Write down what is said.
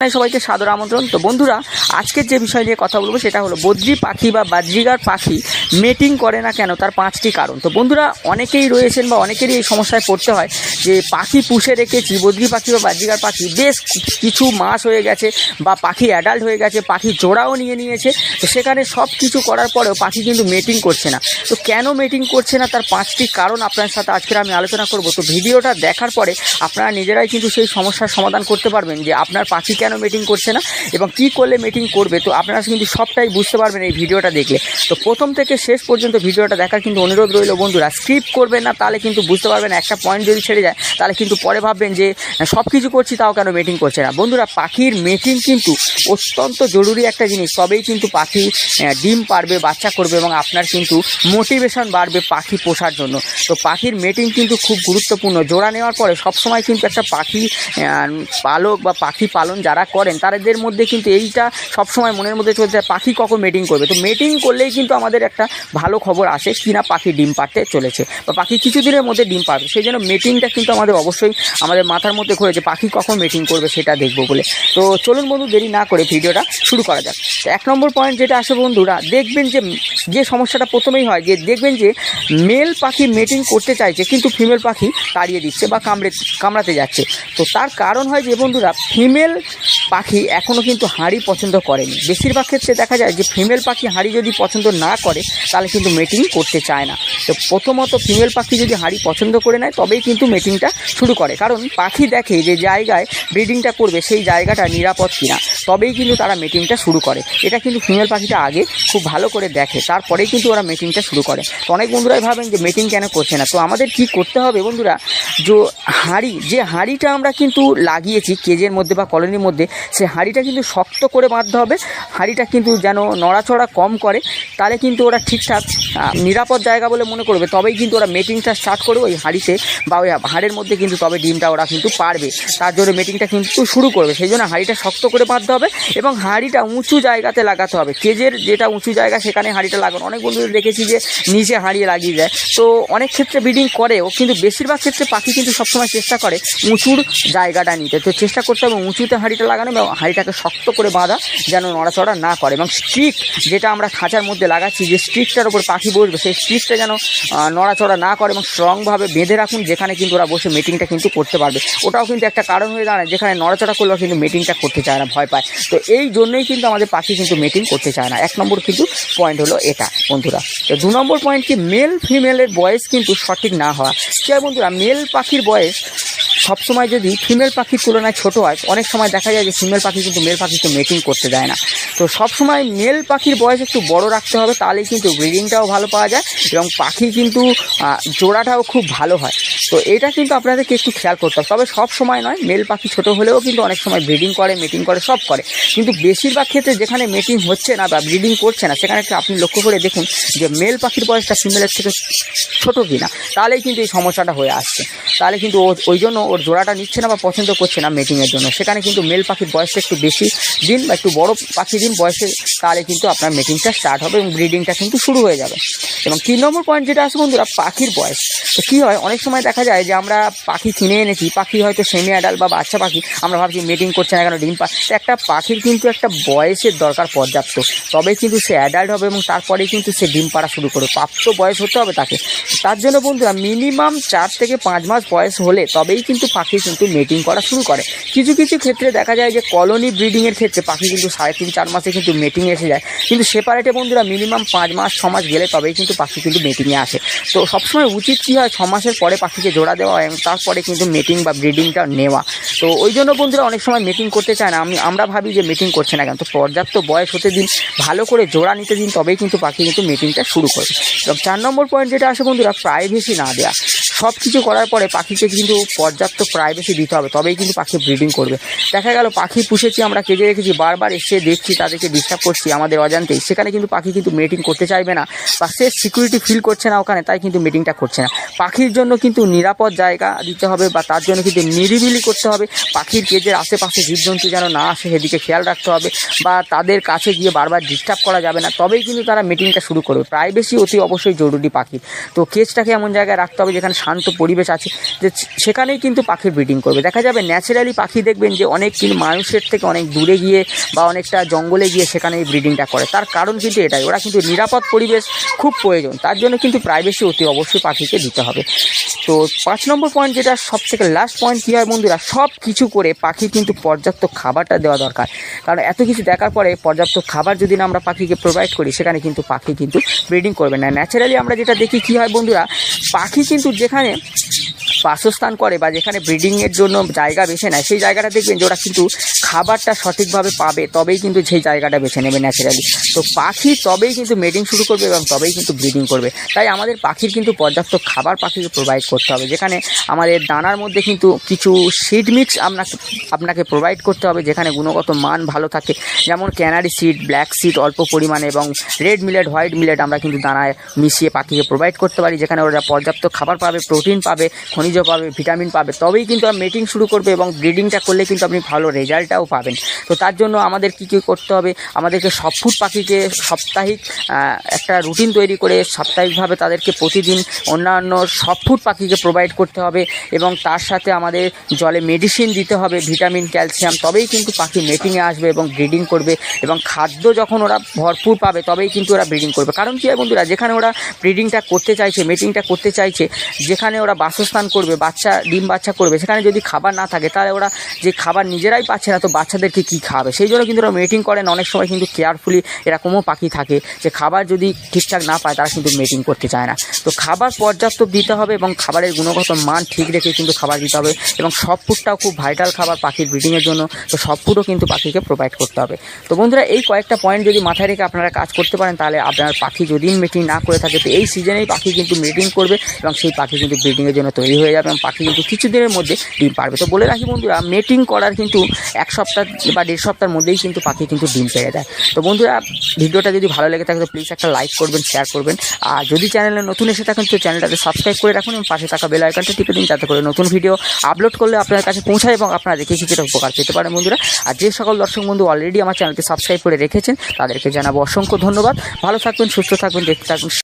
জানাই সবাইকে সাদর আমন্ত্রণ। তো বন্ধুরা, আজকের যে বিষয় নিয়ে কথা বলবো সেটা হলো বদ্রি পাখি বা বাজরিগার পাখি মেটিং করে না কেন, তার 5টি কারণ। তো বন্ধুরা, অনেকেই রয়েছেন বা অনেকেরই এই সমস্যায় পড়তে হয় যে পাখি পুষে রেখেছি, বদ্রি পাখি বা বাজরিগার পাখি বেশ কিছু মাস হয়ে গেছে বা পাখি অ্যাডাল্ট হয়ে গেছে, পাখি জোড়াও নিয়ে নিয়েছে, তো সেখানে সব কিছু করার পরেও পাখি কিন্তু মেটিং করছে না। তো কেন মেটিং করছে না তার 5টি কারণ আপনার সাথে আজকের আমি আলোচনা করব। তো ভিডিওটা দেখার পরে আপনারা নিজেরাই কিন্তু সেই সমস্যার সমাধান করতে পারবেন যে আপনার পাখি কেন মিটিং করছে না এবং কি করলে মিটিং করবে। তো আপনারা কিন্তু সবটাই বুঝতে পারবেন এই ভিডিওটা দেখলে। তো প্রথম থেকে শেষ পর্যন্ত ভিডিওটা দেখার কিন্তু অনুরোধ রইল বন্ধুরা, স্কিপ করবেন না, তাহলে কিন্তু বুঝতে পারবেন। একটা পয়েন্ট যদি ছেড়ে যায় তাহলে কিন্তু পরে ভাববেন যে সব কিছু করছি তাও কেন মিটিং করছে না। বন্ধুরা, পাখির মিটিং কিন্তু অত্যন্ত জরুরি একটা জিনিস, তবেই কিন্তু পাখি ডিম পারবে, বাচ্চা করবে এবং আপনার কিন্তু মোটিভেশন বাড়বে পাখি পোষার জন্য। তো পাখির মিটিং কিন্তু খুব গুরুত্বপূর্ণ। জোড়া নেওয়ার পরে সবসময় কিন্তু একটা পাখি পালক বা পাখি পালন যারা করেন তাদের মধ্যে কিন্তু এইটা সবসময় মনের মধ্যে চলছে পাখি কখন মিটিং করবে। তো মিটিং করলেই কিন্তু আমাদের একটা ভালো খবর আসে কিনা পাখি ডিম পাড়তে চলেছে বা পাখি কিছুদিনের মধ্যে ডিম পারবে। সেই জন্য মিটিংটা কিন্তু আমাদের অবশ্যই আমাদের মাথার মধ্যে ঘুরে যে পাখি কখন মিটিং করবে সেটা দেখবো বলে। তো চলুন বন্ধু, দেরি না করে ভিডিওটা শুরু করা যাক। তো 1 নম্বর পয়েন্ট যেটা আসে বন্ধুরা, দেখবেন যে সমস্যাটা প্রথমেই হয় যে দেখবেন যে মেল পাখি মিটিং করতে চাইছে কিন্তু ফিমেল পাখি তাড়িয়ে দিচ্ছে বা কামড়াতে যাচ্ছে। তো তার কারণ হয় যে বন্ধুরা, ফিমেল পাখি এখনও কিন্তু হাঁড়ি পছন্দ করেনি। বেশিরভাগ ক্ষেত্রে দেখা যায় যে ফিমেল পাখি হাঁড়ি যদি পছন্দ না করে তাহলে কিন্তু মিটিং করতে চায় না। তো প্রথমত ফিমেল পাখি যদি হাঁড়ি পছন্দ করে নেয় তবেই কিন্তু মিটিংটা শুরু করে, কারণ পাখি দেখে যে জায়গায় ব্রিডিংটা করবে সেই জায়গাটা নিরাপদ কিনা, তবেই কিন্তু তারা মিটিংটা শুরু করে। এটা কিন্তু ফিমেল পাখিটা আগে খুব ভালো করে দেখে, তারপরেই কিন্তু ওরা মিটিংটা শুরু করে। তো অনেক বন্ধুরাই ভাবেন যে মিটিং কেন করছে না। তো আমাদের কি করতে হবে বন্ধুরা, যে হাঁড়িটা আমরা কিন্তু লাগিয়েছি কেজের মধ্যে বা কলোনির মধ্যে, সে হাঁড়িটা কিন্তু শক্ত করে বাঁধতে হবে। হাঁড়িটা কিন্তু যেন নড়াচড়া কম করে, তাহলে কিন্তু ওরা ঠিকঠাক নিরাপদ জায়গা বলে মনে করবে, তবেই কিন্তু ওরা মিটিংটা স্টার্ট করবে ওই হাঁড়িতে বা ওই হাড়ের মধ্যে, কিন্তু তবে ডিমটা ওরা কিন্তু পারবে, তার জন্য মিটিংটা কিন্তু শুরু করবে। সেই জন্য হাঁড়িটা শক্ত করে বাঁধতে হবে এবং হাঁড়িটা উঁচু জায়গাতে লাগাতে হবে। কেজের যেটা উঁচু জায়গা সেখানে হাঁড়িটা লাগানো। অনেক বন্ধুদের দেখেছি যে নিচে হাঁড়ি লাগিয়ে দেয়, তো অনেক ক্ষেত্রে ব্রিডিং করেও, কিন্তু বেশিরভাগ ক্ষেত্রে পাখি কিন্তু সবসময় চেষ্টা করে উঁচুর জায়গাটা নিতে। তো চেষ্টা করতে হবে উঁচুতে হাঁড়িটা লাগানো এবং হাঁড়িটাকে শক্ত করে বাঁধা যেন নড়াচড়া না করে, এবং স্ট্রিক যেটা আমরা খাঁচার মধ্যে লাগাচ্ছি যে স্ট্রিকটার উপর পাখি বসবে সেই স্ট্রিকটা যেন নড়াচড়া না করে এবং স্ট্রংভাবে বেঁধে রাখুন, যেখানে কিন্তু ওরা বসে মিটিংটা কিন্তু করতে পারবে। ওটাও কিন্তু একটা কারণ হয়ে দাঁড়ায়, যেখানে নড়াচড়া করলেও কিন্তু মিটিংটা করতে চায় না, ভয় পায়। তো এই জন্যই কিন্তু আমাদের পাখি কিন্তু মিটিং করতে চায় না। 1 নম্বর কিন্তু পয়েন্ট হলো এটা বন্ধুরা। তো 2 নম্বর পয়েন্ট কি, মেল ফিমেলের বয়স কিন্তু সঠিক না হওয়া। কি হয় বন্ধুরা, মেল পাখির বয়স সবসময় যদি ফিমেল পাখির তুলনায় ছোটো হয়, অনেক সময় দেখা যায় যে ফিমেল পাখি কিন্তু মেল পাখিকে মিটিং করতে দেয় না। তো সবসময় মেল পাখির বয়স একটু বড় রাখতে হবে, তাহলেই কিন্তু ব্রিডিংটাও ভালো পাওয়া যায় এবং পাখি কিন্তু জোড়াটাও খুব ভালো হয়। তো এটা কিন্তু আপনাদেরকে একটু খেয়াল করতে হবে। তবে সব সময় নয়, মেল পাখি ছোটো হলেও কিন্তু অনেক সময় ব্রিডিং করে, মিটিং করে, সব করে। কিন্তু বেশিরভাগ ক্ষেত্রে যেখানে মিটিং হচ্ছে না বা ব্রিডিং করছে না, সেখানে একটু আপনি লক্ষ্য করে দেখুন যে মেল পাখির বয়সটা ফিমেলের থেকে ছোটো কিনা, তাহলেই কিন্তু এই সমস্যাটা হয়ে আসছে। তাহলে কিন্তু ওই জন্য ওর জোড়াটা নিচ্ছে না বা পছন্দ করছে না মিটিংয়ের জন্য। সেখানে কিন্তু মেল পাখির বয়সটা একটু বেশি দিন বা একটু বড় পাখি দিন বয়সে, তাহলে কিন্তু আপনার মিটিংটা স্টার্ট হবে এবং ব্রিডিংটা কিন্তু শুরু হয়ে যাবে। এবং 3 নম্বর পয়েন্ট যেটা আছে বন্ধুরা, পাখির বয়স। তো কী হয়, অনেক সময় দেখা যায় যে আমরা পাখি কিনে এনেছি, পাখি হয়তো সেমি অ্যাডাল্ট বা বাচ্চা পাখি, আমরা ভাবছি মিটিং করছে না কেন, ডিম তো একটা পাখির কিন্তু একটা বয়সের দরকার পর্যাপ্ত, তবেই কিন্তু সে অ্যাডাল্ট হবে এবং তারপরেই কিন্তু সে ডিম পাড়া শুরু করবে। প্রাপ্ত বয়স হতে হবে তাকে। তার জন্য বন্ধুরা মিনিমাম 4 থেকে 5 মাস বয়স হলে তবেই কিন্তু পাখি কিন্তু মিটিং করা শুরু করে। কিছু কিছু ক্ষেত্রে দেখা যায় যে কলোনি ব্রিডিংয়ের ক্ষেত্রে পাখি কিন্তু 3.5-4 মাসে কিন্তু মিটিং এসে যায়, কিন্তু সেপারেটে বন্ধুরা মিনিমাম 5 মাস 6 মাস গেলে তবেই কিন্তু পাখি কিন্তু মিটিংয়ে আসে। তো সবসময় উচিত কী হয়, 6 মাসের পরে পাখিকে জোড়া দেওয়া এবং তারপরে কিন্তু মিটিং বা ব্রিডিংটা নেওয়া। তো ওই জন্য বন্ধুরা অনেক সময় মিটিং করতে চায় না। আমরা ভাবি যে মিটিং করছে না কেন, তো পর্যাপ্ত বয়স হতে দিন, ভালো করে জোড়া নিতে দিন, তবেই কিন্তু পাখি কিন্তু মিটিংটা শুরু করবে। এবং 4 নম্বর পয়েন্ট যেটা আসে বন্ধুরা, প্রাইভেসি না দেওয়া। সব কিছু করার পরে পাখিকে কিন্তু পর্যাপ্ত প্রাইভেসি দিতে হবে, তবেই কিন্তু পাখি ব্রিডিং করবে। দেখা গেল পাখি পুষেছি, আমরা কেজে রেখেছি, বারবার এসে দেখছি তাদেরকে ডিস্টার্ব করছি আমাদের অজান্তেই, সেখানে কিন্তু পাখি কিন্তু মিটিং করতে চাইবে না বা সে সিকিউরিটি ফিল করছে না ওখানে, তাই কিন্তু মিটিংটা করছে না। পাখির জন্য কিন্তু নিরাপদ জায়গা দিতে হবে বা তার জন্য কিন্তু নিরিবিলি করতে হবে। পাখির কেজের আশেপাশে জীবজন্তু যেন না আসে সেদিকে খেয়াল রাখতে হবে বা তাদের কাছে গিয়ে বারবার ডিস্টার্ব করা যাবে না, তবেই কিন্তু তারা মিটিংটা শুরু করবে। প্রাইভেসি অতি অবশ্যই জরুরি পাখির। তো কেজটাকে এমন জায়গায় রাখতে হবে যেখানে শান্ত পরিবেশ আছে যে সেখানেই কিন্তু পাখির ব্রিডিং করবে। দেখা যাবে ন্যাচারালি পাখি দেখবেন যে অনেক কিন্তু মানুষের থেকে অনেক দূরে গিয়ে বা অনেকটা জঙ্গলে গিয়ে সেখানে এই ব্রিডিংটা করে। তার কারণ কিন্তু এটাই, ওরা কিন্তু নিরাপদ পরিবেশ খুব প্রয়োজন, তার জন্য কিন্তু প্রাইভেসি অতি অবশ্যই পাখিকে দিতে হবে। তো 5 নম্বর পয়েন্ট, যেটা সবথেকে লাস্ট পয়েন্ট, কী হয় বন্ধুরা, সব কিছু করে পাখি কিন্তু পর্যাপ্ত খাবারটা দেওয়া দরকার। কারণ এত কিছু দেখার পরে পর্যাপ্ত খাবার যদি না আমরা পাখিকে প্রোভাইড করি, সেখানে কিন্তু পাখি কিন্তু ব্রিডিং করবে না। ন্যাচারালি আমরা যেটা দেখি কী হয় বন্ধুরা, পাখি কিন্তু যেখানে বাসস্থান করে বা যেখানে ব্রিডিংয়ের জন্য জায়গা বেছে নেয়, সেই জায়গাটা দেখবেন যে ওরা কিন্তু খাবারটা সঠিকভাবে পাবে, তবেই কিন্তু সেই জায়গাটা বেছে নেবে ন্যাচারালি। তো পাখি তবেই কিন্তু মেটিং শুরু করবে এবং তবেই কিন্তু ব্রিডিং করবে। তাই আমাদের পাখির কিন্তু পর্যাপ্ত খাবার পাখিকে প্রোভাইড করতে হবে, যেখানে আমাদের দানার মধ্যে কিন্তু কিছু সিড মিক্স আপনাকে প্রোভাইড করতে হবে, যেখানে গুণগত মান ভালো থাকে। যেমন ক্যানারি সিড, ব্ল্যাক সিড অল্প পরিমাণে এবং রেড মিলেট, হোয়াইট মিলেট আমরা কিন্তু দানায় মিশিয়ে পাখিকে প্রোভাইড করতে পারি, যেখানে ওরা পর্যাপ্ত খাবার পাবে, প্রোটিন পাবে, খনিজ পাবে, ভিটামিন পাবে, তবেই কিন্তু মেটিং শুরু করবে এবং ব্রিডিংটা করলে কিন্তু আপনি ভালো রেজাল্টটাও পাবেন। তো তার জন্য আমাদের কী করতে হবে, আমাদেরকে সব ফুড পাখিকে সাপ্তাহিক একটা রুটিন তৈরি করে সাপ্তাহিকভাবে তাদেরকে প্রতিদিন অন্যান্য সব ফুড পাখিকে প্রোভাইড করতে হবে এবং তার সাথে আমাদের জলে মেডিসিন দিতে হবে, ভিটামিন, ক্যালসিয়াম, তবেই কিন্তু পাখি মেটিংয়ে আসবে এবং ব্রিডিং করবে। এবং খাদ্য যখন ওরা ভরপুর পাবে তবেই কিন্তু ওরা ব্রিডিং করবে। কারণ কী হয় বন্ধুরা, যেখানে ওরা ব্রিডিংটা করতে চাইছে, মেটিংটা করতে চাইছে, যেখানে ওরা বাসস্থান করবে, ডিম বাচ্চা করবে, সেখানে যদি খাবার না থাকে তাহলে ওরা যে খাবার নিজেরাই পাচ্ছে না, তো বাচ্চাদেরকে কী খাওয়াবে? সেই জন্য কিন্তু ওরা মেটিং করেন। অনেক সময় কিন্তু কেয়ারফুলি এরকমও পাখি থাকে যে খাবার যদি ঠিকঠাক না পায় তারা কিন্তু মেটিং করতে চায় না। তো খাবার পর্যাপ্ত দিতে হবে এবং খাবারের গুণগত মান ঠিক রেখে কিন্তু খাবার দিতে হবে। এবং সব ফুডটাও খুব ভাইটাল খাবার পাখির ব্রিডিংয়ের জন্য, তো সব ফুডও কিন্তু পাখিকে প্রোভাইড করতে হবে। তো বন্ধুরা, এই কয়েকটা পয়েন্ট যদি মাথায় রেখে আপনারা কাজ করতে পারেন, তাহলে আপনার পাখি যদি মেটিং না করে থাকে, তো এই সিজনেই পাখি কিন্তু মেটিং করবে এবং সেই পাখি কিন্তু ব্রিডিংয়ের জন্য তৈরি হয়ে যাবে এবং পাখি কিন্তু কিছুদিনের মধ্যে ডিম পারবে। তো বলে রাখি বন্ধুরা, মেটিং করার কিন্তু 1 সপ্তাহ বা 1.5 সপ্তাহের মধ্যেই কিন্তু পাখি কিন্তু ডিম পেড়ে দেয়। তো বন্ধুরা, ভিডিওটা যদি ভালো লেগে থাকে তো প্লিজ একটা লাইক করবেন, শেয়ার করবেন। আর যদি চ্যানেলে নতুন এসে থাকেন তো চ্যানেলটাকে সাবস্ক্রাইব করে রাখুন এবং পাশে থাকা বেল আইকনটা টিপে দিন, যাতে করে নতুন ভিডিও আপলোড করলে আপনার কাছে পৌঁছায় এবং আপনারা দেখে কিছুটা উপকার পেতে পারেন বন্ধুরা। আর যে সকল দর্শক বন্ধু অলরেডি আমার চ্যানেলকে সাবস্ক্রাইব করে রেখেছেন তাদেরকে জানাবো অসংখ্য ধন্যবাদ। ভালো থাকবেন, সুস্থ থাকবেন, দেখতে থাকবেন।